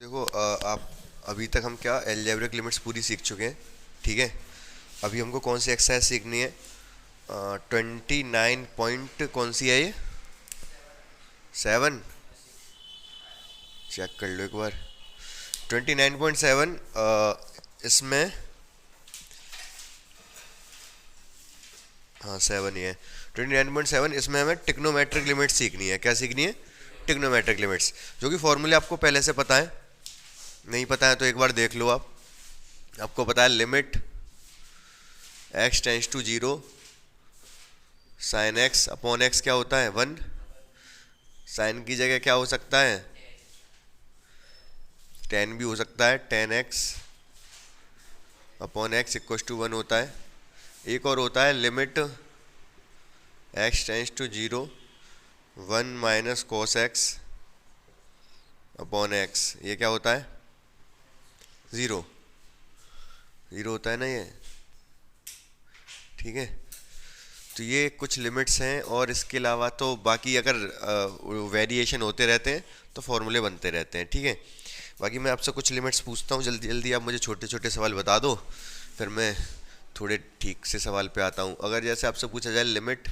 देखो आप अभी तक हम क्या अलजेब्रिक लिमिट्स पूरी सीख चुके हैं। ठीक है। अभी हमको कौन सी एक्सरसाइज सीखनी है? 29 पॉइंट कौन सी है ये? 7। चेक कर लो एक बार। 29.7। इसमें हाँ 7 ही है। 29.7 इसमें हमें टिग्नोमेट्रिक लिमिट्स सीखनी है। क्या सीखनी है? टिग्नोमेट्रिक लिमिट्स, जो कि फॉर्मूले आपको पहले से पता है। नहीं पता है तो एक बार देख लो आप। आपको पता है limit x tends to zero sine x upon x क्या होता है? 1। साइन की जगह क्या हो सकता है? टेन भी हो सकता है। 10x upon x equal to 1 होता है। एक और होता है limit x tends to zero 1 minus cos x upon x. ये क्या होता है? ज़ीरो। ज़ीरो होता है ना ये। ठीक है। तो ये कुछ लिमिट्स हैं, और इसके अलावा तो बाकी अगर वेरिएशन होते रहते हैं तो फॉर्मूले बनते रहते हैं। ठीक है। बाकी मैं आपसे कुछ लिमिट्स पूछता हूँ, जल्दी जल्दी आप मुझे छोटे छोटे सवाल बता दो, फिर मैं थोड़े ठीक से सवाल पे आता हूँ। अगर जैसे आपसे पूछा जाए limit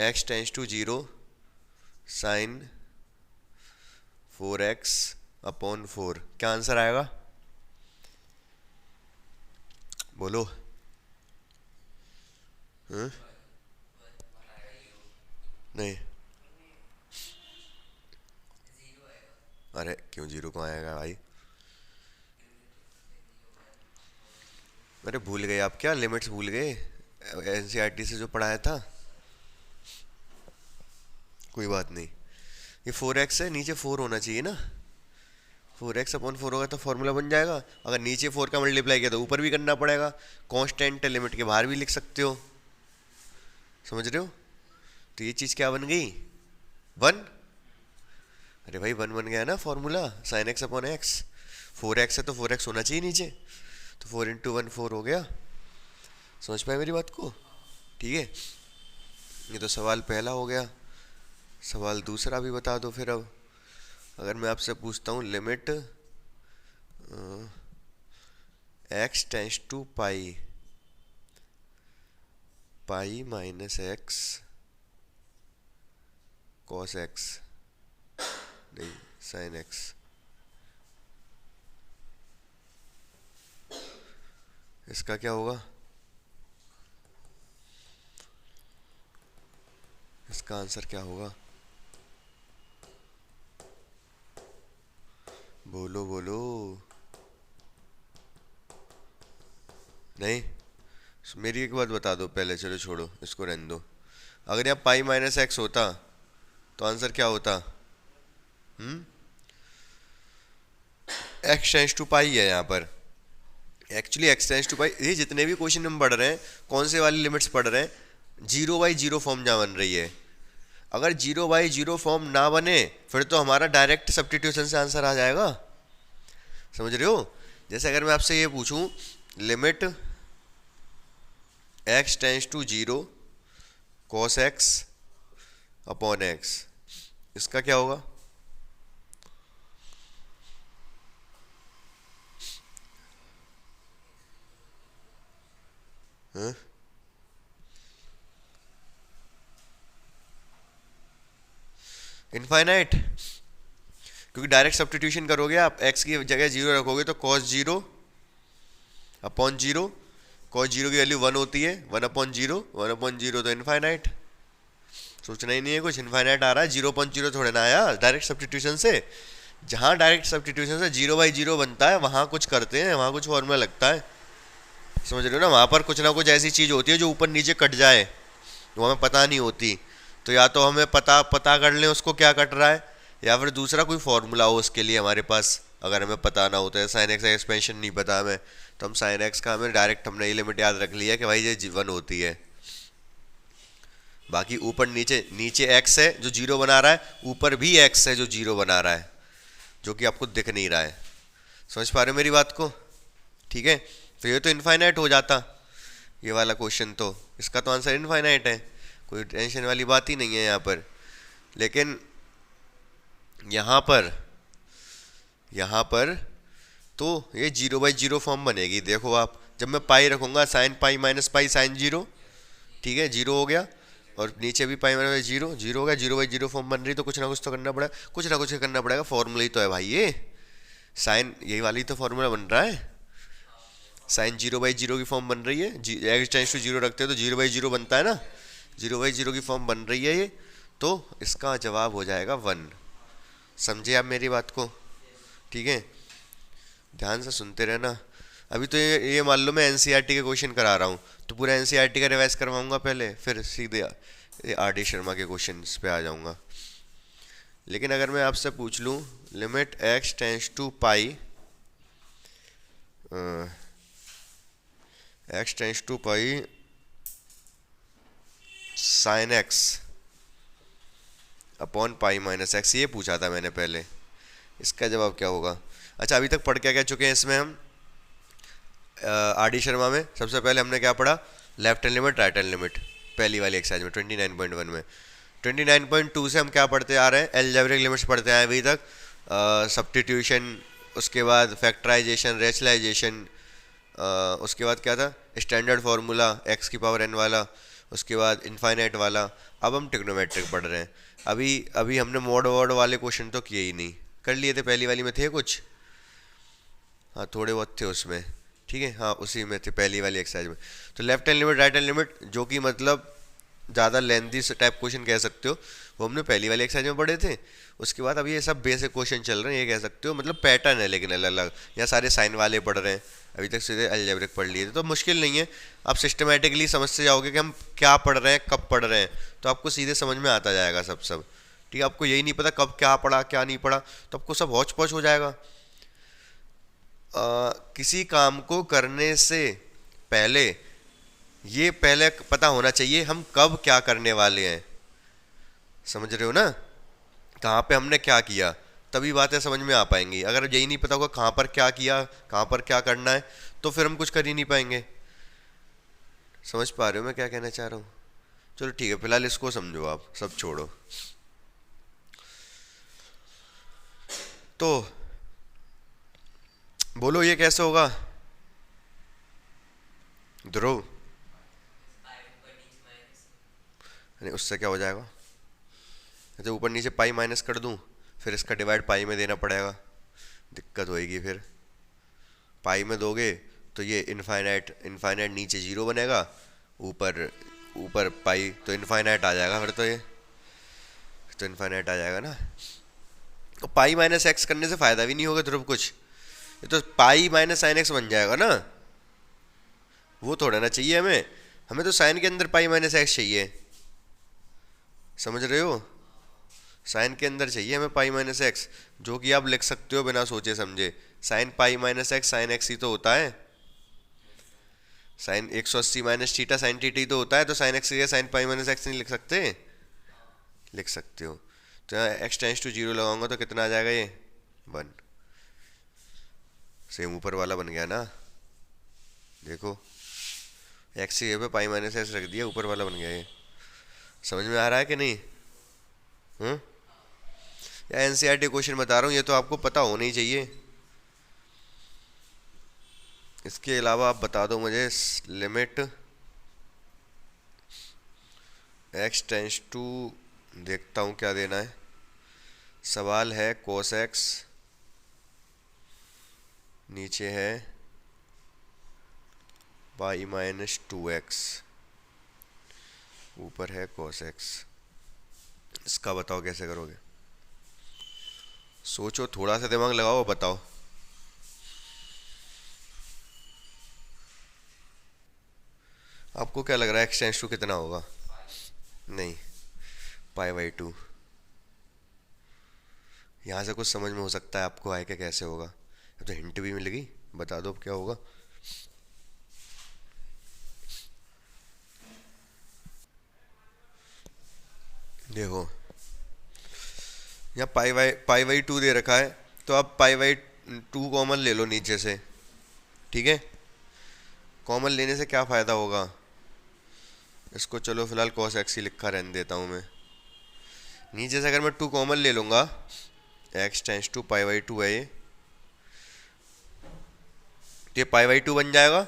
x tends to zero sine 4x upon 4, क्या आंसर आएगा? बोलो। हाँ? नहीं। अरे क्यों जीरो को आएगा भाई? अरे भूल गए आप क्या? लिमिट्स भूल गए? एनसीईआरटी से जो पढ़ाया था। कोई बात नहीं। ये 4x है, नीचे 4 होना चाहिए ना। 4x अपॉन 4 होगा तो फॉर्मूला बन जाएगा। अगर नीचे 4 का मल्टीप्लाई किया तो ऊपर भी करना पड़ेगा। कांस्टेंट लिमिट के बाहर भी लिख सकते हो। समझ रहे हो? तो ये चीज़ क्या बन गई? 1। अरे भाई 1 बन गया ना formula, sign x upon x. 4x है तो 4x होना चाहिए नीचे, तो 4 इंटू 1 4 हो गया। समझ पाए मेरी बात को? ठीक है। ये तो सवाल पहला हो गया। सवाल दूसरा भी बता दो फिर। अब अगर मैं आपसे पूछता हूँ limit x tends to pi pi minus x cos x, नहीं साइन एक्स, इसका क्या होगा? इसका आंसर क्या होगा? बोलो बोलो। नहीं, मेरी एक बात बता दो पहले, चलो छोड़ो इसको, रहने दो। अगर यहाँ पाई माइनस एक्स होता तो आंसर क्या होता? एक्स टेंस टू पाई है यहाँ पर। एक्चुअली एक्स टेंस टू पाई, ये जितने भी क्वेश्चन हम पढ़ रहे हैं, कौन से वाली लिमिट्स पढ़ रहे हैं? जीरो बाई जीरो फॉर्म जहाँ बन रही है। अगर जीरो बाई जीरो फॉर्म ना बने फिर तो हमारा डायरेक्ट सब्स्टिट्यूशन से आंसर आ जाएगा। समझ रहे हो? जैसे अगर मैं आपसे ये पूछूं limit x tends to zero cos x upon x, इसका क्या होगा? हाँ? इनफाइनाइट, क्योंकि डायरेक्ट सब्स्टिट्यूशन करोगे आप, एक्स की जगह जीरो रखोगे तो cos zero upon zero, cos zero की वैल्यू 1 होती है, 1/0, 1/0 तो इनफाइनाइट। सोचना ही नहीं है कुछ, इनफाइनाइट आ रहा है, 0/0 थोड़े ना आया डायरेक्ट सब्स्टिट्यूशन से। जहाँ डायरेक्ट सब्स्टिट्यूशन से जीरो बाई जीरो बनता है वहाँ कुछ करते हैं, वहाँ कुछ फॉर्मूला लगता है। समझ रहे हो ना? वहाँ पर कुछ ना कुछ ऐसी चीज़ होती है जो ऊपर नीचे कट जाए, वो हमें पता नहीं होती। तो या तो हमें पता पता कर लें उसको क्या कट रहा है, या फिर दूसरा कोई फॉर्मूला हो उसके लिए हमारे पास। अगर हमें पता ना होता है, साइन एक्स का एक्सपेंशन नहीं पता हमें, तो हम साइन एक्स का हमें डायरेक्ट हमने ये लिमिट याद रख लिया कि भाई ये जीवन होती है। बाकी ऊपर नीचे, नीचे एक्स है जो जीरो बना रहा है, ऊपर भी एक्स है जो जीरो बना रहा है, जो कि आपको दिख नहीं रहा है। समझ पा रहे हो मेरी बात को? ठीक है। तो ये तो इनफाइनाइट हो जाता ये वाला क्वेश्चन, तो इसका तो आंसर इनफाइनाइट है, कोई टेंशन वाली बात ही नहीं है यहाँ पर। लेकिन यहाँ पर यहाँ पर तो ये 0/0 फॉर्म बनेगी। देखो आप, जब मैं पाई रखूँगा sign pi minus pi sine 0, ठीक है, 0 हो गया, और नीचे भी पाई माइनस 0, 0 हो गया, 0/0 फॉर्म बन रही, तो कुछ ना कुछ तो करना पड़ेगा, कुछ ना कुछ करना पड़ेगा, फॉर्मूला ही तो है भाई ये, साइन यही वाली तो फॉर्मूला बन रहा है, साइन 0/0 की फॉर्म बन रही है, एक्स टेंस टू 0 रखते हैं तो 0/0 बनता है ना, 0/0 की फॉर्म बन रही है ये, तो इसका जवाब हो जाएगा 1। समझे आप मेरी बात को? ठीक है, ध्यान से सुनते रहना। अभी तो ये मान लो मैं एनसीईआरटी के क्वेश्चन करा रहा हूँ, तो पूरा एनसीईआरटी का रिवाइज करवाऊंगा पहले, फिर सीधे आर डी शर्मा के क्वेश्चन पे आ जाऊंगा। लेकिन अगर मैं आपसे पूछ लूँ limit x tends to pi, x tends to pi sine x upon pi minus x, ये पूछा था मैंने पहले, इसका जवाब क्या होगा? अच्छा, अभी तक पढ़ क्या क्या चुके हैं इसमें हम आर डी शर्मा में? सबसे पहले हमने क्या पढ़ा? Left hand limit, right hand limit, पहली वाली एक्सरसाइज में 29.1 में। 29.2 से हम क्या पढ़ते आ रहे हैं? अलजेब्रिक लिमिट्स पढ़ते आए अभी तक, सब्स्टिट्यूशन, उसके बाद फैक्टराइजेशन, रेशनलाइजेशन, उसके बाद क्या था? स्टैंडर्ड फार्मूला एक्स की पावर एन वाला, उसके बाद इनफाइनाइट वाला। अब हम ट्रिग्नोमेट्रिक पढ़ रहे हैं। अभी अभी हमने मॉड वर्ड वाले क्वेश्चन तो किए ही नहीं, कर लिए थे पहली वाली में, थे कुछ, हाँ थोड़े बहुत थे उसमें, ठीक है, हाँ उसी में थे पहली वाली एक्सरसाइज में। तो left hand limit, right hand limit, जो कि मतलब ज़्यादा लेंथी टाइप क्वेश्चन कह सकते हो, वो हमने पहली वाली एक्सरसाइज में पढ़े थे। उसके बाद अब ये सब बेसिक क्वेश्चन चल रहे हैं, ये कह सकते हो, मतलब पैटर्न है लेकिन अलग अलग, यहाँ सारे साइन वाले पढ़ रहे हैं, अभी तक सीधे अलजेब्रिक पढ़ लिए थे। तो मुश्किल नहीं है, आप सिस्टमेटिकली समझ से जाओगे कि हम क्या पढ़ रहे हैं, कब पढ़ रहे हैं, तो आपको सीधे समझ में आता जाएगा सब। ठीक है, आपको यही नहीं पता कब क्या पढ़ा क्या नहीं पढ़ा, तो आपको सब हौच पौच हो जाएगा। किसी काम को करने से पहले ये पहले पता होना चाहिए हम कब क्या करने वाले हैं, समझ रहे हो ना? कहाँ पे हमने क्या किया, तभी बातें समझ में आ पाएंगी। अगर यही नहीं पता होगा कहाँ पर क्या किया, कहाँ पर क्या करना है, तो फिर हम कुछ कर ही नहीं पाएंगे। समझ पा रहे हो मैं क्या कहना चाह रहा हूँ? चलो ठीक है, फिलहाल इसको समझो, आप सब छोड़ो। तो बोलो ये कैसे होगा ध्रुव? नहीं, उससे क्या हो जाएगा? अच्छा, ऊपर नीचे पाई माइनस कर दूं, फिर इसका डिवाइड पाई में देना पड़ेगा, दिक्कत होएगी। फिर पाई में दोगे तो ये इनफाइनाइट इनफाइनाइट नीचे 0 बनेगा, ऊपर ऊपर पाई तो इनफाइनाइट आ जाएगा, फिर तो ये तो इनफाइनाइट आ जाएगा ना। तो पाई माइनस एक्स करने से फ़ायदा भी नहीं होगा ध्रुव कुछ, ये तो पाई माइनस साइन एक्स बन जाएगा ना, वो थोड़ा ना चाहिए हमें। हमें तो साइन के अंदर पाई माइनस एक्स चाहिए, समझ रहे हो? साइन के अंदर चाहिए हमें पाई माइनस एक्स, जो कि आप लिख सकते हो बिना सोचे समझे। Sine pi minus x sine x ही तो होता है, sine 180 minus theta sine theta ही तो होता है, तो साइन एक्स या साइन पाई माइनस एक्स नहीं लिख सकते? लिख सकते हो। तो यहाँ एक्स टेंस टू 0 लगाऊंगा तो कितना आ जाएगा? ये 1, सेम ऊपर वाला बन गया ना, देखो एक्स की जगह पे पाई माइनस एक्स रख दिया, ऊपर वाला बन गया ये। समझ में आ रहा है कि नहीं? या एनसीईआरटी क्वेश्चन बता रहा हूँ, ये तो आपको पता होना ही चाहिए। इसके अलावा आप बता दो मुझे लिमिट एक्स टेंस टू, देखता हूँ क्या देना है। सवाल है कोस एक्स, नीचे है पाई माइनस 2x, ऊपर है कोस एक्स। इसका बताओ कैसे करोगे? सोचो, थोड़ा सा दिमाग लगाओ, बताओ। आपको क्या लग रहा है एक्स टेंस टू कितना होगा? नहीं, पाई/2। यहाँ से कुछ समझ में हो सकता है आपको, आए क्या कैसे होगा? अब तो हिंट भी मिल गई, बता दो अब क्या होगा। देखो यहाँ पाई/2 दे रखा है, तो आप पाई/2 कॉमन ले लो नीचे से, ठीक है? कॉमन लेने से क्या फ़ायदा होगा? इसको चलो फिलहाल cos x ही लिखा रहने देता हूँ मैं। नीचे से अगर मैं 2 कॉमन ले लूँगा, x टेंस टू पाई/2 है ये, तो ये पाई बाई 2 बन जाएगा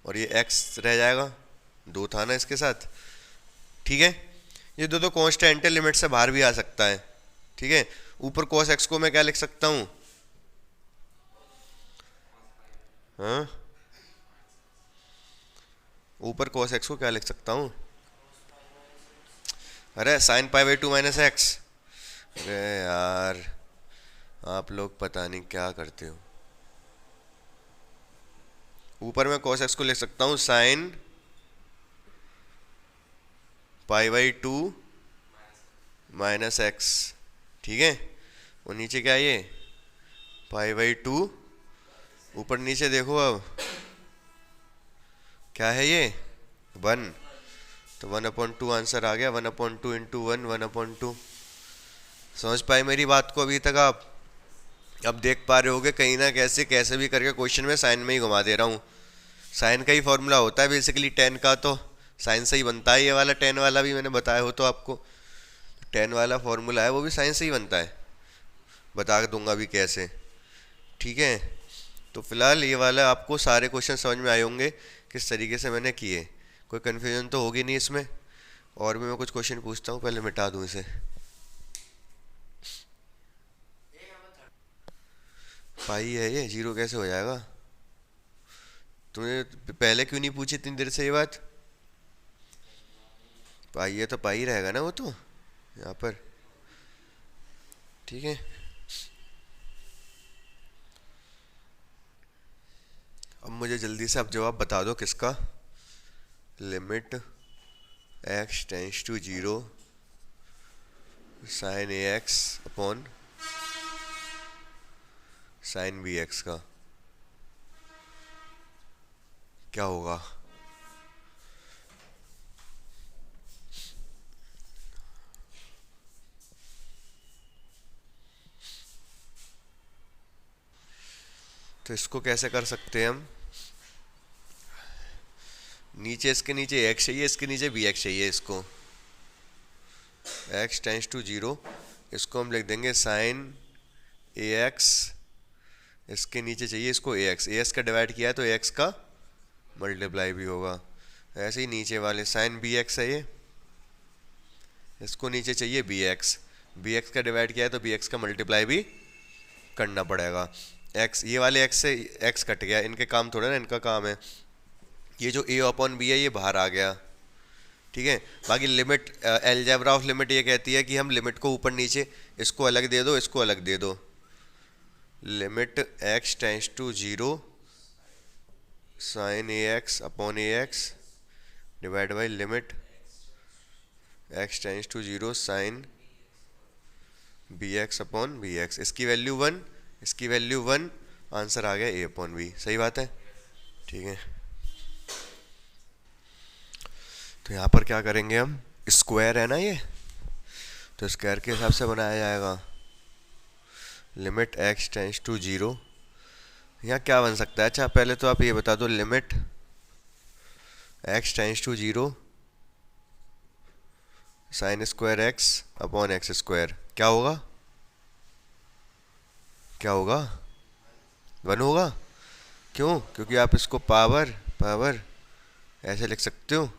और ये x रह जाएगा, 2 था ना इसके साथ। ठीक है, ये दो तो कांस्टेंट है, लिमिट से बाहर भी आ सकता है। ठीक है, ऊपर cos x को मैं क्या लिख सकता हूँ? हाँ, ऊपर cos x को क्या लिख सकता हूँ? अरे sine pi by 2 minus x. अरे यार, आप लोग पता नहीं क्या करते हो। ऊपर मैं cos x को लिख सकता हूँ sine pi by 2 minus x. ठीक है, और नीचे क्या है ये? Pi by 2। ऊपर नीचे देखो अब क्या है ये? 1। तो 1/2 आंसर आ गया, 1/2 इंटू 1, 1/2। समझ पाए मेरी बात को अभी तक आप? अब देख पा रहे होगे कहीं ना कैसे भी करके क्वेश्चन में साइन में ही घुमा दे रहा हूँ। साइन का ही फॉर्मूला होता है बेसिकली टेन का, तो साइन से ही बनता है। ये वाला टेन वाला भी मैंने बताया हो तो आपको, टेन वाला फॉर्मूला है वो भी साइन से ही बनता है। बता दूंगा भी कैसे। ठीक है, तो फिलहाल ये वाला आपको सारे क्वेश्चन समझ में आए होंगे किस तरीके से मैंने किए। कोई कन्फ्यूजन तो होगी नहीं इसमें। और भी मैं कुछ क्वेश्चन पूछता हूँ, पहले मिटा दूँ इसे। पाई है ये, जीरो कैसे हो जाएगा? तुमने पहले क्यों नहीं पूछी इतनी देर से ये बात? पाई है तो पाई रहेगा ना वो तो यहाँ पर। ठीक है, अब मुझे जल्दी से आप जवाब बता दो किसका। Limit x tends to 0 sine A x upon sine B x का क्या होगा? तो इसको कैसे कर सकते हैं हम? नीचे इसके नीचे x चाहिए, इसके नीचे बी एक्स चाहिए। इसको x टेंस टू 0, इसको हम लिख देंगे साइन ए एक्स। इसके नीचे चाहिए इसको ए एक्स का डिवाइड किया है तो ए एक्स का मल्टीप्लाई भी होगा। ऐसे ही नीचे वाले साइन बी एक्स है ये, इसको नीचे चाहिए बी एक्स का डिवाइड किया है तो बी एक्स का मल्टीप्लाई भी करना पड़ेगा। एक्स, ये वाले एक्स से एक्स कट गया, इनके काम थोड़ा ना, इनका काम है। ये जो ए अपॉन बी है ये बाहर आ गया। ठीक है, बाकी लिमिट, अलजेब्रा ऑफ लिमिट ये कहती है कि हम लिमिट को ऊपर नीचे, इसको अलग दे दो, इसको अलग दे दो। Limit x tends to 0 sine A x upon A x divide by limit x tends to 0 sine B x upon B x. इसकी वैल्यू 1, इसकी वैल्यू 1, आंसर आ गया ए अपॉन बी। सही बात है? ठीक है, तो यहाँ पर क्या करेंगे हम? स्क्वायर है ना ये, तो स्क्वायर के हिसाब से बनाया जाएगा। लिमिट एक्स टेंस टू 0, यहाँ क्या बन सकता है? अच्छा पहले तो आप ये बता दो, limit x tends to 0 sine square x upon x square क्या होगा? क्या होगा? 1 होगा। क्यों? क्योंकि आप इसको पावर पावर ऐसे लिख सकते हो।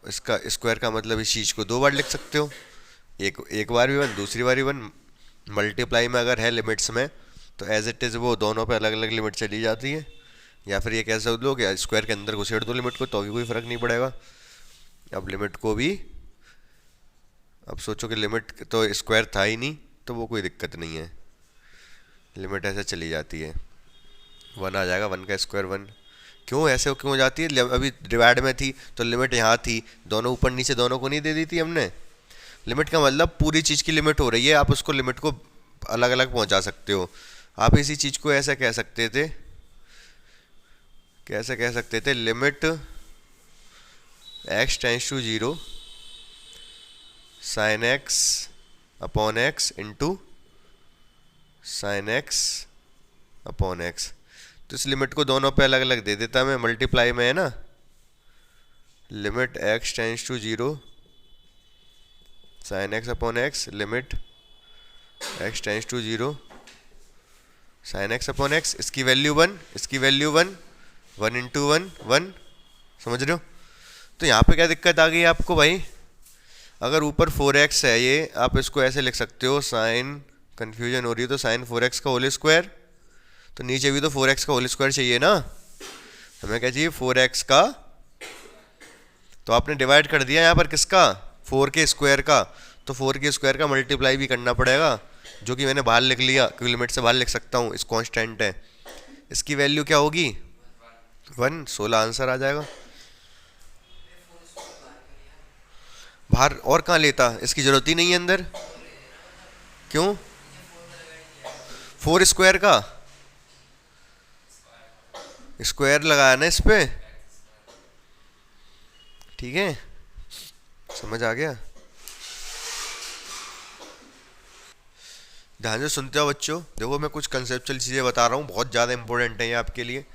इसका स्क्वायर का मतलब इस चीज़ को 2 बार लिख सकते हो, एक बार भी 1, दूसरी बार भी 1। मल्टीप्लाई में अगर है लिमिट्स में तो एज इट इज़ वो दोनों पे अलग अलग लिमिट चली जाती है। या फिर ये कह सकते हो कि स्क्वायर के अंदर घुसेड़ दो लिमिट को तो भी कोई फ़र्क नहीं पड़ेगा। अब लिमिट को भी, अब सोचो कि लिमिट तो स्क्वायर था ही नहीं तो वो कोई दिक्कत नहीं है, लिमिट ऐसे चली जाती है। 1 आ जाएगा, 1 का स्क्वायर 1। क्यों ऐसे क्यों हो जाती है? अभी डिवाइड में थी तो लिमिट यहाँ थी, दोनों ऊपर नीचे दोनों को नहीं दे दी थी हमने। लिमिट का मतलब पूरी चीज़ की लिमिट हो रही है, आप उसको लिमिट को अलग अलग पहुंचा सकते हो। आप इसी चीज़ को ऐसा कह सकते थे, कैसे कह सकते थे? Limit x tends to 0 sine x upon x into sine x upon x. तो इस लिमिट को दोनों पे अलग अलग दे देता मैं, मल्टीप्लाई में है ना। Limit x tends to 0 sine x upon x, limit x tends to 0 sine x upon x, इसकी वैल्यू 1, इसकी वैल्यू 1, 1 इंटू 1 1, समझ रहे हो। तो यहाँ पे क्या दिक्कत आ गई आपको भाई, अगर ऊपर 4x है ये, आप इसको ऐसे लिख सकते हो, साइन, कन्फ्यूजन हो रही है तो साइन 4x का होल स्क्वायर, तो नीचे भी तो 4x का होल स्क्वायर चाहिए ना, हमें क्या चाहिए 4x का, तो आपने डिवाइड कर दिया यहाँ पर किसका, 4 के स्क्वायर का, तो 4 के स्क्वायर का मल्टीप्लाई भी करना पड़ेगा, जो कि मैंने बाहर लिख लिया क्योंकि लिमिट से बाहर लिख सकता हूँ, इस कांस्टेंट है, इसकी वैल्यू क्या होगी 1, 16 आंसर आ जाएगा। बाहर और कहाँ लेता, इसकी जरूरत ही नहीं है अंदर, क्यों, 4 स्क्वायर का स्क्वायर लगाया ना इस पे, ठीक है, समझ आ गया। ध्यान से सुनते हो बच्चों, देखो मैं कुछ कंसेप्चुअल चीज़ें बता रहा हूँ, बहुत ज़्यादा इंपॉर्टेंट है ये आपके लिए,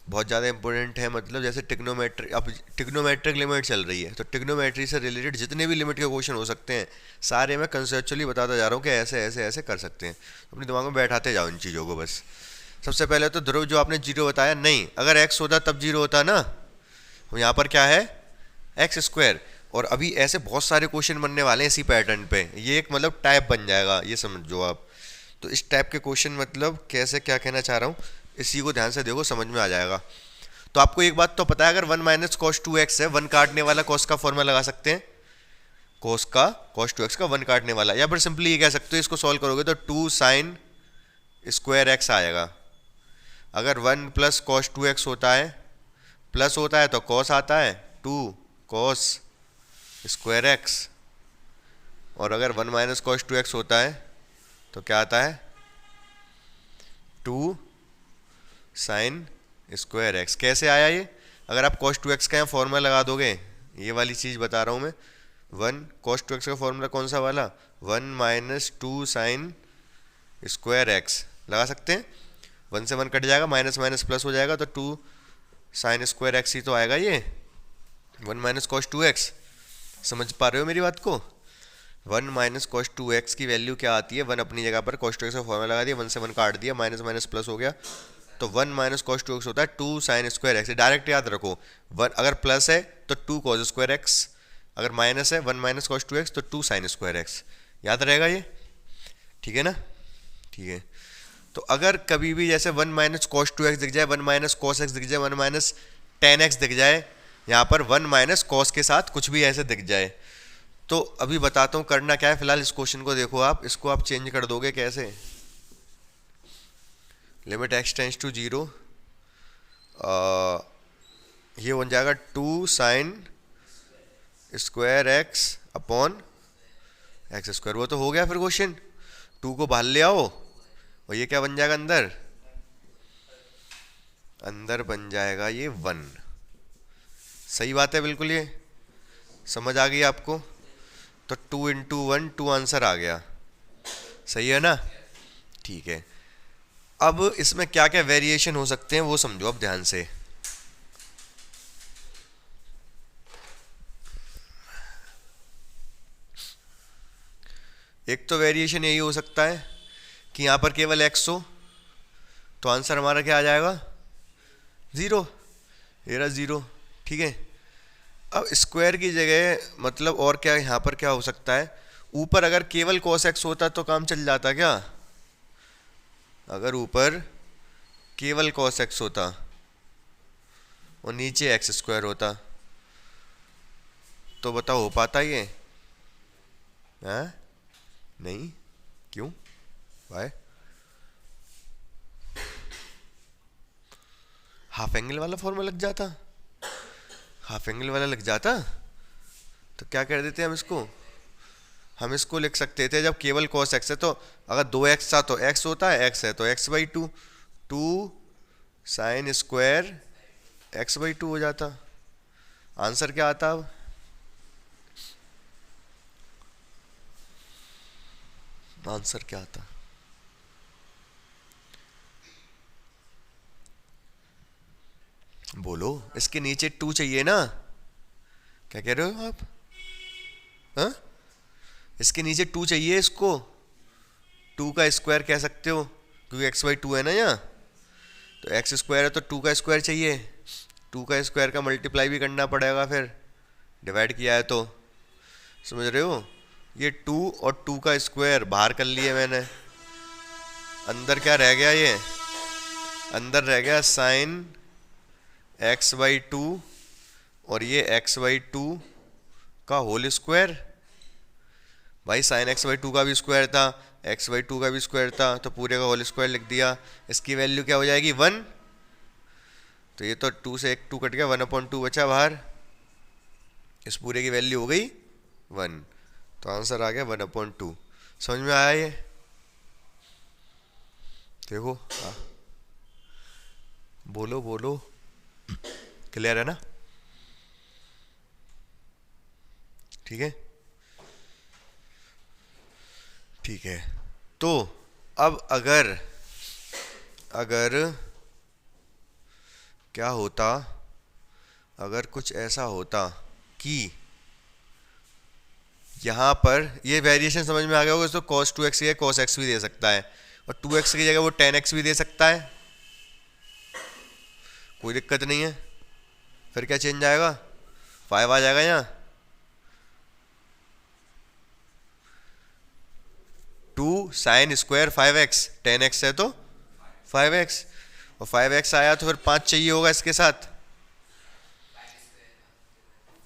बहुत ज़्यादा इंपॉर्टेंट है, मतलब जैसे टिग्नोमेट्री, अब टिग्नोमेट्रिक लिमिट चल रही है, तो टिग्नोमेट्री से रिलेटेड जितने भी लिमिट के क्वेश्चन हो सकते हैं सारे मैं कंसेप्चुअली बताता जा रहा हूँ कि ऐसे ऐसे ऐसे कर सकते हैं, अपने दिमाग में बैठाते जाओ इन चीज़ों को बस। सबसे पहले तो ध्रुव जो आपने जीरो बताया, नहीं, अगर एक्स होता तब जीरो होता ना, यहाँ पर क्या है एक्स स्क्वायर, और अभी ऐसे बहुत सारे क्वेश्चन बनने वाले हैं इसी पैटर्न पे, ये एक मतलब टाइप बन जाएगा, ये समझो आप। तो इस टाइप के क्वेश्चन मतलब कैसे क्या कहना चाह रहा हूँ, इसी को ध्यान से देखो, समझ में आ जाएगा। तो आपको एक बात तो पता है, अगर 1 माइनस कॉस 2x है, 1 काटने वाला कॉस का फॉर्मूला लगा सकते हैं, कॉस 2x का 1 काटने वाला, या फिर सिंपली ये कह सकते हो, इसको सॉल्व करोगे तो 2 साइन स्क्वायर एक्स आएगा। अगर 1 प्लस कॉस 2x होता है, प्लस होता है तो कॉस आता है 2 कॉस स्क्वायर एक्स, और अगर 1 माइनस कॉस 2x होता है तो क्या आता है 2 साइन स्क्वायर एक्स। कैसे आया ये, अगर आप cos 2x का यहाँ फॉर्मूला लगा दोगे, ये वाली चीज़ बता रहा हूँ मैं, 1 cos 2x का फॉर्मूला कौन सा वाला, 1 माइनस 2 साइन स्क्वायर एक्स लगा सकते हैं, 1 से 1 कट जाएगा, माइनस माइनस प्लस हो जाएगा, तो 2 साइन स्क्वायर एक्स ही तो आएगा ये, 1 माइनस कॉस 2x। समझ पा रहे हो मेरी बात को, 1 माइनस कॉस 2x की वैल्यू क्या आती है, 1 अपनी जगह पर cos 2x का फॉर्मूला लगा दिया, 1 से 1 काट दिया, माइनस माइनस प्लस हो गया, तो 1 माइनस कॉस 2x होता है 2 साइन स्क्वायर एक्स। डायरेक्ट याद रखो, 1 अगर प्लस है तो 2 कॉस स्क्वायर एक्स, अगर माइनस है 1 माइनस कॉस 2x तो 2 साइन स्क्वायर एक्स, याद रहेगा ये, ठीक है ना, ठीक है। तो अगर कभी भी जैसे 1 माइनस कॉस 2x दिख जाए, 1 माइनस कॉस एक्स दिख जाए, 1 माइनस टेन एक्स दिख जाए, यहाँ पर 1 माइनस कॉस के साथ कुछ भी ऐसे दिख जाए, तो अभी बताता हूँ करना क्या है। फिलहाल इस क्वेश्चन को देखो आप, इसको आप चेंज कर दोगे कैसे, लिमिट एक्स टेंस टू 0, ये बन जाएगा 2 sign square x upon x square, वो तो हो गया फिर क्वेश्चन, 2 को बाहर ले आओ और ये क्या बन जाएगा अंदर, अंदर बन जाएगा ये 1। सही बात है बिल्कुल, ये समझ आ गई आपको, तो 2 इंटू 1 2 आंसर आ गया, सही है ना, ठीक है। अब इसमें क्या क्या वेरिएशन हो सकते हैं वो समझो अब ध्यान से। एक तो वेरिएशन यही हो सकता है कि यहाँ पर केवल x हो, तो आंसर हमारा क्या आ जाएगा 0, ये रहा 0, ठीक है। अब स्क्वायर की जगह मतलब और क्या यहाँ पर क्या हो सकता है, ऊपर अगर केवल cos x होता तो काम चल जाता क्या, अगर ऊपर केवल cos x होता और नीचे एक्स स्क्वायर होता तो बताओ हो पाता ये, हाँ नहीं, क्यों, वाई, हाफ एंगल वाला फॉर्मूला लग जाता, हाफ एंगल वाला लग जाता, तो क्या कर देते हम इसको लिख सकते थे, जब केवल cos x है तो अगर 2x था तो x होता है, x है तो x by 2, 2 sine square x by 2 हो जाता। आंसर क्या आता, अब आंसर क्या आता, बोलो, इसके नीचे 2 चाहिए ना, क्या कह रहे हो आप, हाँ इसके नीचे 2 चाहिए, इसको 2 का स्क्वायर कह सकते हो, क्योंकि एक्स बाई टू है ना यहाँ, तो एक्स स्क्वायर है तो टू का स्क्वायर चाहिए, टू का स्क्वायर का मल्टीप्लाई भी करना पड़ेगा, फिर डिवाइड किया है तो, समझ रहे हो। ये टू और टू का स्क्वायर बाहर कर लिए मैंने, अंदर क्या रह गया, ये अंदर रह गया साइन एक्स बाई टू, और ये एक्स बाई टू का होल स्क्वायर। भाई साइन एक्स बाई टू का भी स्क्वायर था, एक्स बाई टू का भी स्क्वायर था, तो पूरे का होल स्क्वायर लिख दिया। इसकी वैल्यू क्या हो जाएगी, 1। तो ये तो 2 से एक 2 कट गया, 1/2 बचा बाहर, इस पूरे की वैल्यू हो गई 1। तो आंसर आ गया 1/2। समझ में आया ये, देखो बोलो बोलो, क्लियर है ना, ठीक है, ठीक है। तो अब अगर क्या होता, अगर कुछ ऐसा होता कि यहाँ पर ये वेरिएशन समझ में आ गया होगा, तो cos 2x की जगह cos x भी दे सकता है, और 2x की जगह वो tan x भी दे सकता है, कोई दिक्कत नहीं है। फिर क्या चेंज आएगा, 5 आ जाएगा यहाँ, 2 sine square 5x, tan x है तो 5x, और 5x आया तो फिर 5 चाहिए होगा इसके साथ,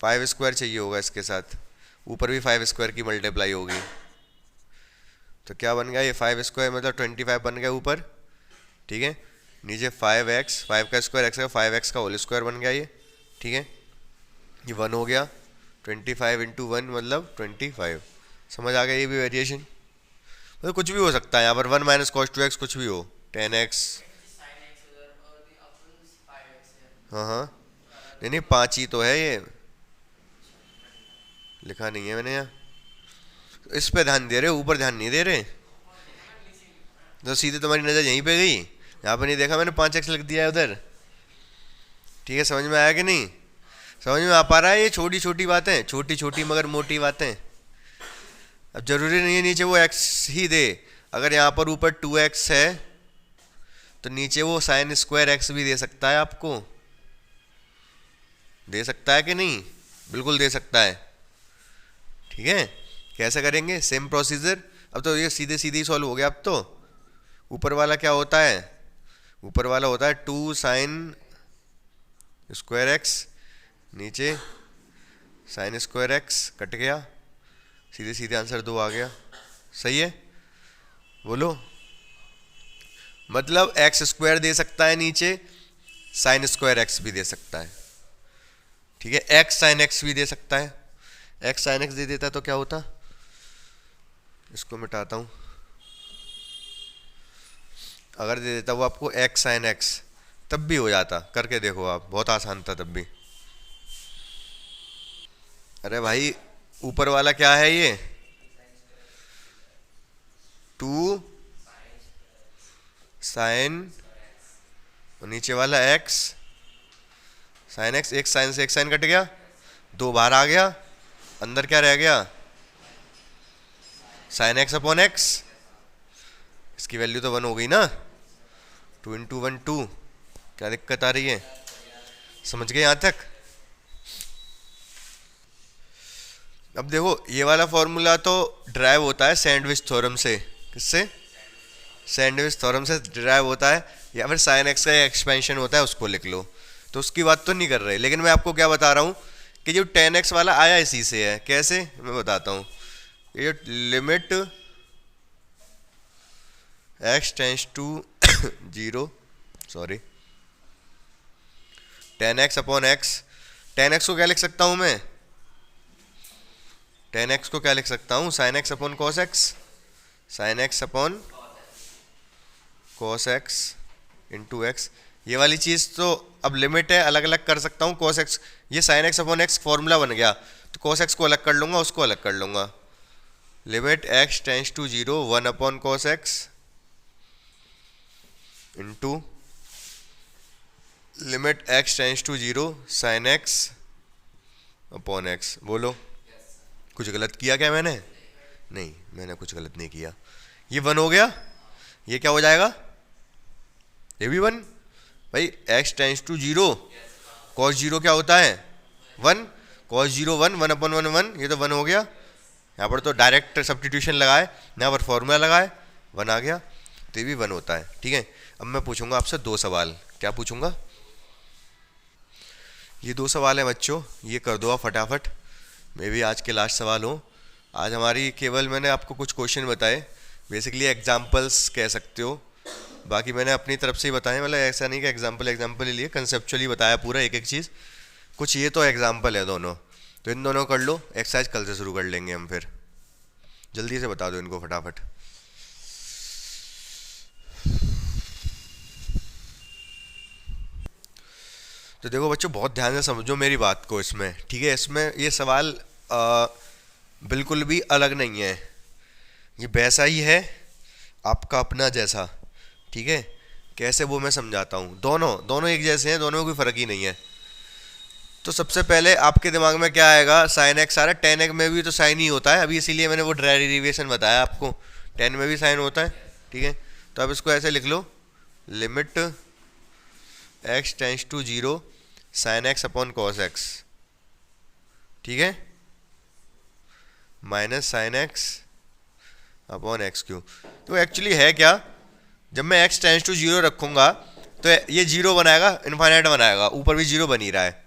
5 स्क्वायर चाहिए होगा इसके साथ, ऊपर भी 5 स्क्वायर की मल्टीप्लाई होगी। तो क्या बन गया, ये 5 स्क्वायर मतलब 25 बन गया ऊपर, ठीक है, नीचे 5x, 5 का स्क्वायर x का, 5x का होल स्क्वायर बन गया ये, ठीक है, ये 1 हो गया, 25 इंटू 1 मतलब 25। समझ आ गया, ये भी वेरिएशन, मतलब कुछ भी हो सकता है यहाँ पर, 1 माइनस कॉस 2x कुछ भी हो, tan x, हाँ हाँ, नहीं नहीं 5 ही तो है, ये लिखा नहीं है मैंने यहाँ, इस पे ध्यान दे रहे, ऊपर ध्यान नहीं दे रहे, तो सीधे तुम्हारी नज़र यहीं पे गई, यहाँ पे नहीं देखा मैंने, 5x लिख दिया है उधर, ठीक है। समझ में आया कि नहीं, समझ में आ पा रहा है, ये छोटी छोटी बातें, छोटी छोटी मगर मोटी बातें। अब जरूरी नहीं है नीचे वो x ही दे, अगर यहाँ पर ऊपर 2x है तो नीचे वो साइन स्क्वायर x भी दे सकता है, आपको दे सकता है कि नहीं, बिल्कुल दे सकता है, ठीक है। कैसे करेंगे, सेम प्रोसीजर, अब तो ये सीधे सीधे ही सॉल्व हो गया। अब तो ऊपर वाला क्या होता है, ऊपर वाला होता है 2 साइन स्क्वायर एक्स, नीचे साइन स्क्वायर एक्स, कट गया, सीधे सीधे आंसर 2 आ गया, सही है, बोलो। मतलब एक्स स्क्वायर दे सकता है नीचे, साइन स्क्वायर एक्स भी दे सकता है, ठीक है, एक्स साइन एक्स भी दे सकता है, एक्स साइन एक्स दे देता तो क्या होता, इसको मिटाता हूं, अगर दे देता वो आपको एक्स साइन एक्स, तब भी हो जाता, करके देखो आप, बहुत आसान था तब भी। अरे भाई ऊपर वाला क्या है, ये 2 साइन, और नीचे वाला एक्स साइन एक्स, एक साइन से एक साइन कट गया, 2 बाहर आ गया, अंदर क्या रह गया, साइन एक्स अपॉन एक्स, इसकी वैल्यू तो 1 हो गई ना, 2 इंटू 1 2, क्या दिक्कत आ रही है, समझ गए यहाँ तक। अब देखो ये वाला फॉर्मूला तो ड्राइव होता है सैंडविच थ्योरम से, किससे, सैंडविच थ्योरम से ड्राइव होता है, या फिर साइन एक्स का एक्सपेंशन होता है, उसको लिख लो, तो उसकी बात तो नहीं कर रहे, लेकिन मैं आपको क्या बता रहा हूँ कि जो tan x वाला आया इसी से है, कैसे मैं बताता हूँ, ये limit x tends to 0, sorry, tan x upon x, tan x को क्या लिख सकता हूँ मैं, tan x को क्या लिख सकता हूँ, sin x upon cos x, sin x upon cos x into x, ये वाली चीज़ तो अब लिमिट है, अलग अलग कर सकता हूँ, cos x, ये sin x upon x formula बन गया, तो cos x को अलग कर लूँगा, उसको अलग कर लूँगा, limit x tends to 0 1 upon cos x into limit x tends to 0 sin x upon x। बोलो कुछ गलत किया क्या मैंने, नहीं मैंने कुछ गलत नहीं किया, ये 1 हो गया, ये क्या हो जाएगा ये भी 1। भाई x टेंस टू 0, कॉस 0 क्या होता है 1, कॉस 0 1, 1/1 ये तो 1 हो गया। यहाँ पर तो डायरेक्ट सब्स्टिट्यूशन लगाए, यहाँ पर फॉर्मूला लगाए, 1 आ गया, तो ये भी 1 होता है। ठीक है, अब मैं पूछूंगा आपसे 2 सवाल। क्या पूछूंगा? ये 2 सवाल है बच्चों, ये कर दो आप फटाफट, मे भी आज के लास्ट सवाल हो। आज हमारी केवल मैंने आपको कुछ क्वेश्चन बताए, बेसिकली एग्जाम्पल्स कह सकते हो, बाकी मैंने अपनी तरफ से ही बताया, मतलब ऐसा नहीं कि एग्जाम्पल ही लिए, कंसेप्चुअली बताया पूरा एक एक चीज़। कुछ ये तो एग्जाम्पल है दोनों, तो इन दोनों कर लो, एक्सरसाइज कल से शुरू कर लेंगे हम फिर। जल्दी से बता दो इनको फटाफट। तो देखो बच्चों, बहुत ध्यान से समझो मेरी बात को इसमें, ठीक है? इसमें ये सवाल बिल्कुल भी अलग नहीं है, ये वैसा ही है आपका अपना जैसा, ठीक है? कैसे वो मैं समझाता हूँ। दोनों दोनों एक जैसे हैं, दोनों में कोई फ़र्क ही नहीं है। तो सबसे पहले आपके दिमाग में क्या आएगा? साइन एक्स आ रहा है, टेन एक्स में भी तो साइन ही होता है, अभी इसीलिए मैंने वो डेरिवेशन बताया आपको, टेन में भी साइन होता है, ठीक है? तो अब इसको ऐसे लिख लो, limit x tends to 0 sine x upon cos x, ठीक है, minus sine x upon x क्यू। तो एक्चुअली है क्या, जब मैं x टेंस टू 0 रखूंगा तो ये 0 बनाएगा, इनफाइनाइट बनाएगा, ऊपर भी 0 बन ही रहा है।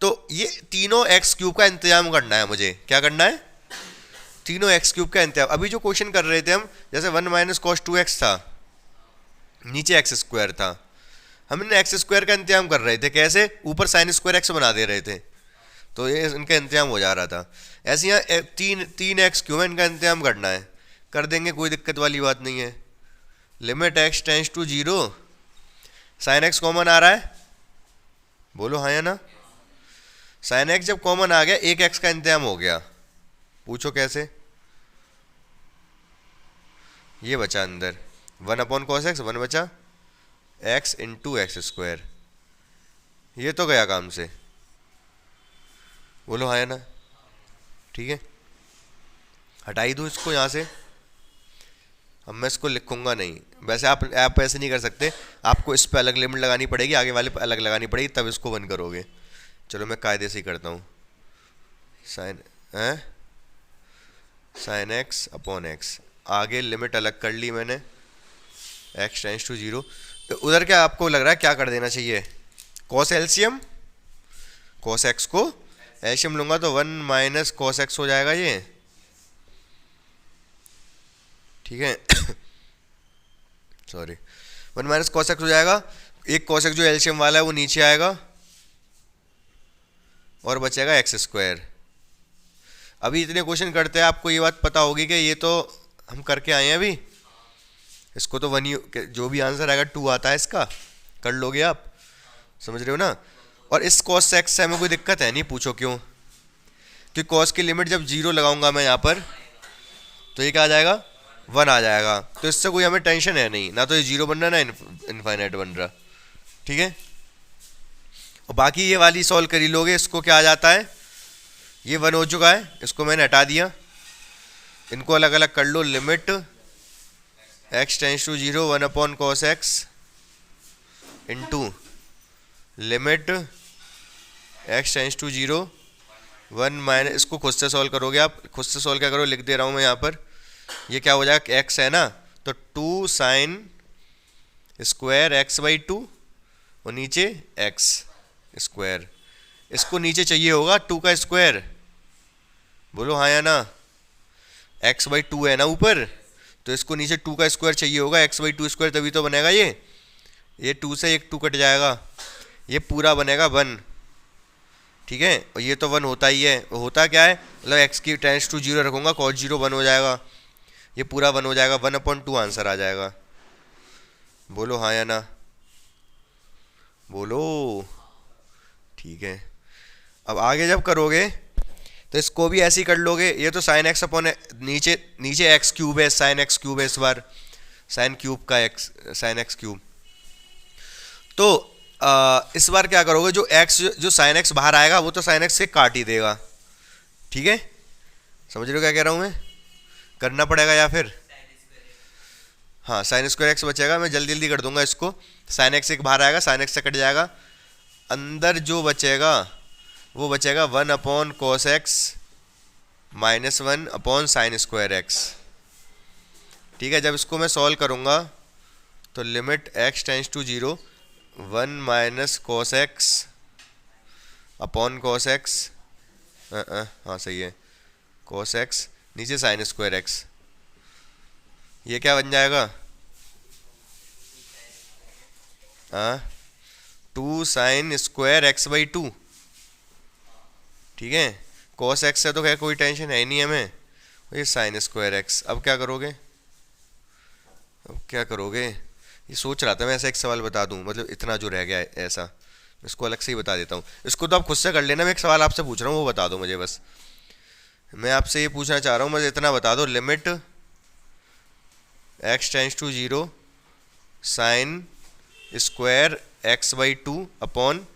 तो ये तीनों एक्स क्यूब का इंतजाम करना है मुझे। क्या करना है? तीनों एक्स क्यूब का इंतजाम। अभी जो क्वेश्चन कर रहे थे हम, जैसे 1 माइनस कॉस 2x था, नीचे एक्स स्क्वायर था, हमने एक्स स्क्वायर का इंतजाम कर रहे थे। कैसे? ऊपर साइन स्क्वायर एक्स बना दे रहे थे, तो ये इनका इंतजाम हो जा रहा था। ऐसे यहाँ तीन एक्स क्यूब है, इनका इंतजाम करना है, कर देंगे, कोई दिक्कत वाली बात नहीं है। Limit x tends to 0 sine x common आ रहा है, बोलो हाँ या ना? साइन एक्स जब कॉमन आ गया, एक एक्स का इंतजाम हो गया। पूछो कैसे? ये बचा अंदर 1 अपॉन कॉस एक्स, 1 बचा, एक्स इंटू एक्स स्क्वायर, ये तो गया काम से, बोलो हाँ या ना? ठीक है, हटाई दूँ इसको यहाँ से, अब मैं इसको लिखूंगा नहीं। वैसे आप ऐसे नहीं कर सकते, आपको इस पे अलग लिमिट लगानी पड़ेगी, आगे वाले पे अलग लगानी पड़ेगी, तब इसको वन करोगे। चलो मैं कायदे से ही करता हूँ, साइन एक्स अपॉन एक्स, आगे लिमिट अलग कर ली मैंने, एक्स टेंस टू 0। तो उधर क्या आपको लग रहा है क्या कर देना चाहिए? कॉस एलसीएम, कॉस एक्स को एलसीएम लूंगा तो 1 माइनस कॉस एक्स हो जाएगा ये, ठीक है? सॉरी, 1 माइनस कॉस एक्स हो जाएगा, एक कॉस एक्स जो एलसीएम वाला है वो नीचे आएगा और बचेगा एक्स स्क्वायर। अभी इतने क्वेश्चन करते हैं, आपको ये बात पता होगी कि ये तो हम करके आए हैं अभी, इसको तो जो भी आंसर आएगा 2 आता है इसका, कर लोगे आप, समझ रहे हो ना? और इस कॉस एक्स से हमें कोई दिक्कत है नहीं, पूछो क्यों? कि कॉस की लिमिट जब 0 लगाऊंगा मैं यहाँ पर, तो ये क्या आ जाएगा? 1 आ जाएगा, तो इससे कोई हमें टेंशन है नहीं, ना तो ये 0 बन रहा ना इनफाइनाइट बन रहा, ठीक है? और बाकी ये वाली सॉल्व कर ही लोगे। इसको क्या आ जाता है, ये 1 हो चुका है, इसको मैंने हटा दिया, इनको अलग अलग कर लो, limit x tends to 0 1 upon cos x into limit x tends to 0 1 minus, इसको खुद से सॉल्व करोगे आप, खुद से सॉल्व क्या करो, लिख दे रहा हूँ मैं यहाँ पर, ये क्या हो जाएगा, एक्स है ना, तो 2 साइन स्क्वायर एक्स बाई 2 और नीचे एक्स स्क्वायर, इसको नीचे चाहिए होगा 2 का स्क्वायर, बोलो हाँ या ना? एक्स बाई 2 है ना ऊपर, तो इसको नीचे 2 का स्क्वायर चाहिए होगा, एक्स बाई 2 स्क्वायर, तभी तो बनेगा ये 2 से एक 2 कट जाएगा, ये पूरा बनेगा 1, ठीक है? और ये तो 1 होता ही है, होता क्या है, मतलब एक्स की टेंस टू 0 रखूंगा, कॉस 0 1 हो जाएगा, ये पूरा 1 हो जाएगा, 1 अपॉन 2 आंसर आ जाएगा, बोलो हाँ या ना? बोलो, ठीक है? अब आगे जब करोगे तो इसको भी ऐसे ही कर लोगे, ये तो साइन एक्स अपॉन नीचे एक्स क्यूब है, साइन एक्स क्यूब है, इस बार साइन क्यूब का एक्स, साइन एक्स क्यूब। तो इस बार क्या करोगे, जो एक्स जो साइन एक्स बाहर आएगा वो तो साइन एक्स से काट ही देगा, ठीक है? समझ रहे हो क्या कह रहा हूँ मैं? करना पड़ेगा या फिर हाँ साइन स्क्वायर एक्स बचेगा, मैं जल्दी जल्दी कर दूंगा इसको। साइन एक्स एक बाहर आएगा, साइन एक्स से कट जाएगा, अंदर जो बचेगा वो बचेगा 1/cos x -1/sin square x. ठीक है, जब इसको मैं सॉल्व करूंगा तो limit x tends to 0 1 - cos x upon cos x, हाँ सही है, cos x नीचे sin स्क्वायर x, ये क्या बन जाएगा 2 sin स्क्वायर x/2। ठीक है, cos x से तो क्या कोई टेंशन है ही नहीं हमें, ये sin स्क्वायर x। अब क्या करोगे, अब क्या करोगे, ये सोच रहा था मैं ऐसा एक सवाल बता दूं, मतलब इतना जो रह गया है ऐसा, इसको अलग से ही बता देता हूँ। इसको तो आप खुद से कर लेना, मैं एक सवाल आपसे पूछ रहा हूँ वो बता दो मुझे बस। मैं आपसे ये पूछना चाह रहा हूँ, मुझे इतना बता दो, limit x tends to 0 sin square x/2 upon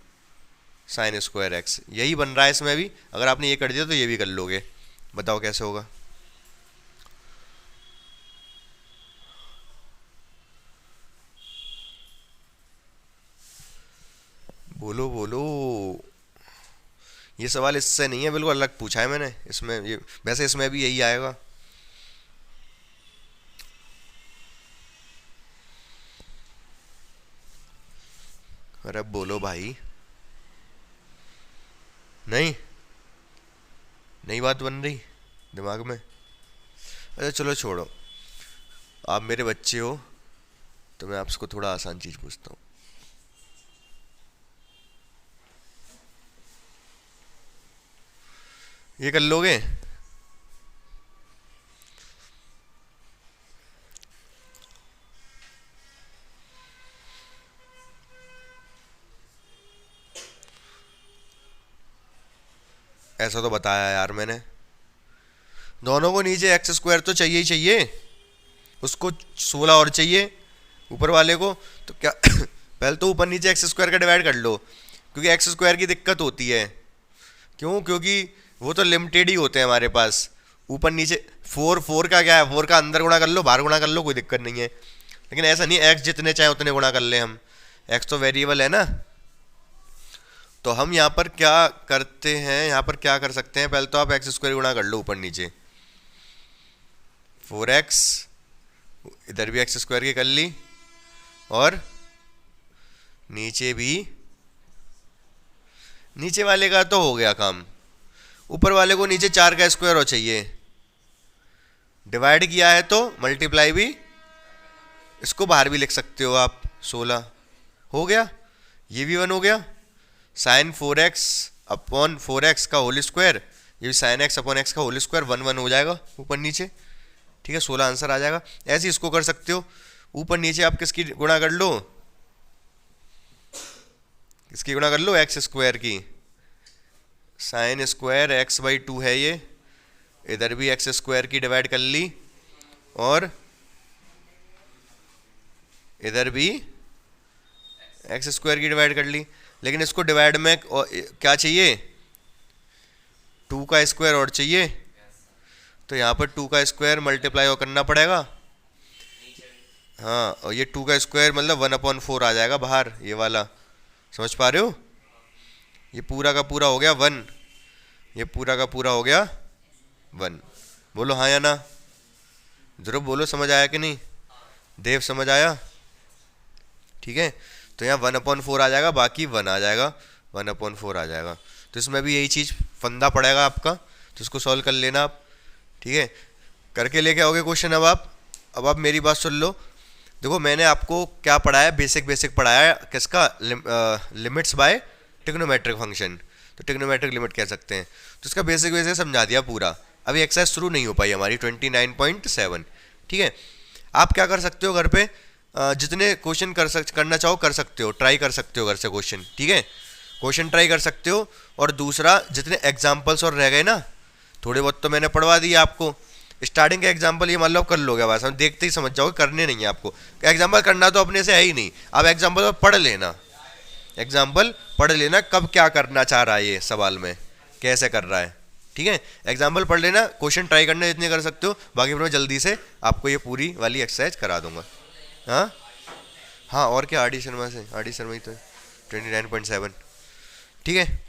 sin square x, यही बन रहा है इसमें भी। अगर आपने ये कर दिया तो ये भी कर लोगे, बताओ कैसे होगा। बोलो बोलो, ये सवाल इससे नहीं है, बिल्कुल अलग पूछा है मैंने इसमें, ये वैसे इसमें भी यही आएगा। अरे बोलो भाई, नहीं नई बात बन रही दिमाग में। अच्छा चलो छोड़ो, आप मेरे बच्चे हो तो मैं आपसे थोड़ा आसान चीज पूछता हूँ। ये कर लोगे, ऐसा तो बताया यार मैंने, दोनों को नीचे एक्स स्क्वायर तो चाहिए ही चाहिए, उसको 16 और चाहिए ऊपर वाले को, तो क्या पहले तो ऊपर नीचे एक्स स्क्वायर का डिवाइड कर लो, क्योंकि एक्स स्क्वायर की दिक्कत होती है। क्यों, क्योंकि वो तो लिमिटेड ही होते हैं हमारे पास, ऊपर नीचे। फोर का क्या है, 4 का अंदर गुणा कर लो बाहर गुणा कर लो, कोई दिक्कत नहीं है। लेकिन ऐसा नहीं एक्स जितने चाहे उतने गुणा कर ले हम, एक्स तो वेरिएबल है ना। तो हम यहाँ पर क्या करते हैं, यहाँ पर क्या कर सकते हैं, पहले तो आप एक्स स्क्वायर गुणा कर लो ऊपर नीचे, 4x, इधर भी एक्स स्क्वायर की कर ली, और नीचे भी, नीचे वाले का तो हो गया काम, ऊपर वाले को नीचे 4 का स्क्वायर और चाहिए, डिवाइड किया है तो मल्टीप्लाई भी, इसको बाहर भी लिख सकते हो आप, 16 हो गया, ये भी 1 हो गया, साइन 4x अपॉन 4x का होल स्क्वायर, ये भी साइन x अपॉन x का होल स्क्वायर, 1 हो जाएगा ऊपर नीचे। ठीक है, 16 आंसर आ जाएगा। ऐसे इसको कर सकते हो, ऊपर नीचे आप किसकी गुणा कर लो, किसकी गुणा कर लो, एक्स स्क्वायर की, साइन स्क्वायर x/2 है ये, इधर भी एक्स स्क्वायर की डिवाइड कर ली, और इधर भी एक्स स्क्वायर की डिवाइड कर ली। लेकिन इसको डिवाइड में क्या चाहिए, 2 का स्क्वायर और चाहिए, तो यहाँ पर 2 का स्क्वायर मल्टीप्लाई और करना पड़ेगा। हाँ, और ये 2 का स्क्वायर मतलब 1/4 आ जाएगा बाहर, ये वाला, समझ पा रहे हो। ये पूरा का पूरा हो गया 1, ये पूरा का पूरा हो गया 1। बोलो हाँ या ना, ध्रुव बोलो समझ आया कि नहीं, देव समझ आया। ठीक है, तो यहाँ 1/4 आ जाएगा, बाकी 1 आ जाएगा, 1/4 आ जाएगा। तो इसमें भी यही चीज़ फंदा पड़ेगा आपका, तो इसको सॉल्व कर लेना आप। ठीक है, करके लेके आओगे क्वेश्चन। अब आप मेरी बात सुन लो, देखो मैंने आपको क्या पढ़ाया, बेसिक पढ़ाया किसका, लिमिट्स बाय ट्रिग्नोमेट्रिक फंक्शन, तो ट्रिग्नोमेट्रिक लिमिट कह सकते हैं। तो इसका बेसिक समझा दिया पूरा। अभी एक्सरसाइज शुरू नहीं हो पाई हमारी 29.7। ठीक है, आप क्या कर सकते हो घर पे, जितने क्वेश्चन करना चाहो कर सकते हो, ट्राई कर सकते हो घर से क्वेश्चन। ठीक है, क्वेश्चन ट्राई कर सकते हो, और दूसरा जितने एग्जाम्पल्स और रह गए ना, थोड़े बहुत तो मैंने पढ़वा दिया आपको। स्टार्टिंग के एग्जाम्पल ये मान लो आप कर लोगे, बस हम देखते ही समझ जाओगे, करने नहीं है आपको एग्जाम्पल, करना तो अपने से है ही नहीं। आप एग्जाम्पल पढ़ लेना, एग्जाम्पल पढ़ लेना, कब क्या करना चाह रहा है, ये सवाल में कैसे कर रहा है। ठीक है, एग्जाम्पल पढ़ लेना, क्वेश्चन ट्राई करना जितने कर सकते हो, बाकी फिर मैं जल्दी से आपको ये पूरी वाली एक्सरसाइज करा दूंगा। हाँ हाँ, और क्या, आर डी शर्मा से, आर डी शर्मा ही तो 29.7। ठीक है।